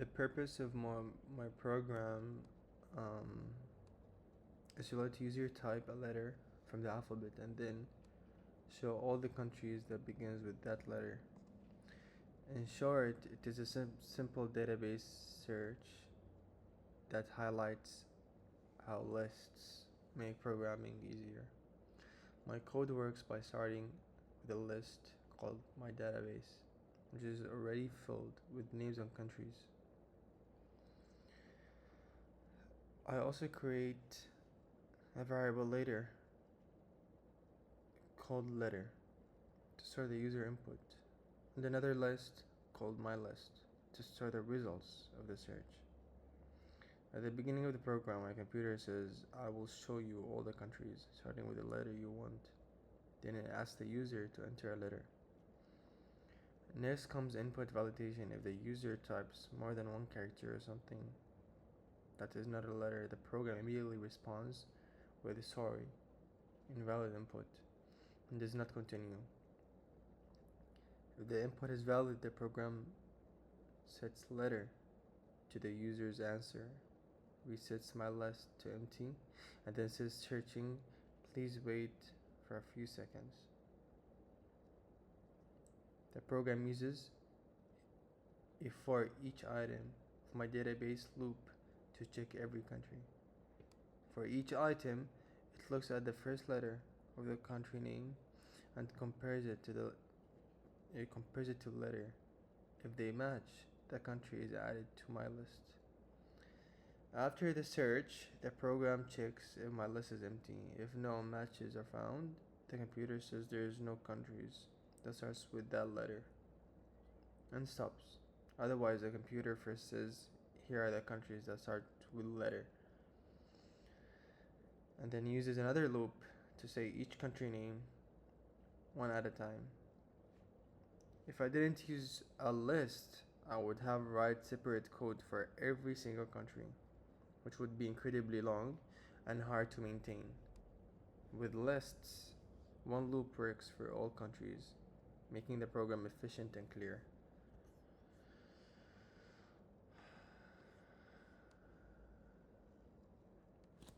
The purpose of my program um, is to let the user type a letter from the alphabet and then show all the countries that begins with that letter. In short, it is a simple database search that highlights how lists make programming easier. My code works by starting with a list called my database, which is already filled with names and countries. I also create a variable later called letter to store the user input, and another list called my list to store the results of the search. At the beginning of the program, my computer says, I will show you all the countries, starting with the letter you want. Then it asks the user to enter a letter. Next comes input validation. If the user types more than one character or something that is not a letter, the program immediately responds with sorry, invalid input, and does not continue. If the input is valid, the program sets letter to the user's answer, resets my list to empty, and then says searching, please wait for a few seconds. The program uses a for each item of my database loop to check every country. For each item, it looks at the first letter of the country name and compares it to letter. If they match, the country is added to my list. After the search, the program checks if my list is empty. If no matches are found, the computer says there is no countries that starts with that letter and stops. Otherwise, the computer first says, here are the countries that start with letter, and then uses another loop to say each country name one at a time. If I didn't use a list, I would have write separate code for every single country, which would be incredibly long and hard to maintain. With lists, one loop works for all countries, making the program efficient and clear.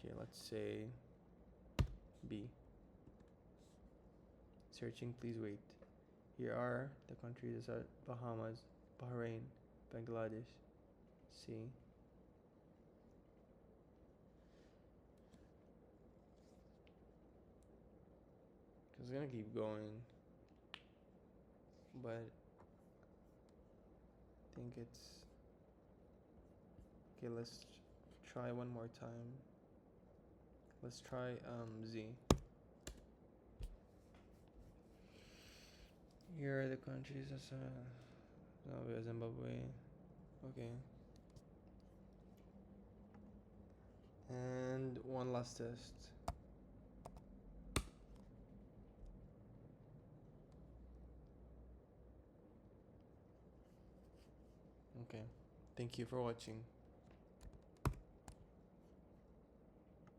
Okay, let's say B. Searching, please wait. Here are the countries: Bahamas, Bahrain, Bangladesh. C. It's gonna keep going, but I think it's okay. Let's try one more time. Let's try Z. Here are the countries. Zimbabwe. Okay. And one last test. Okay. Thank you for watching.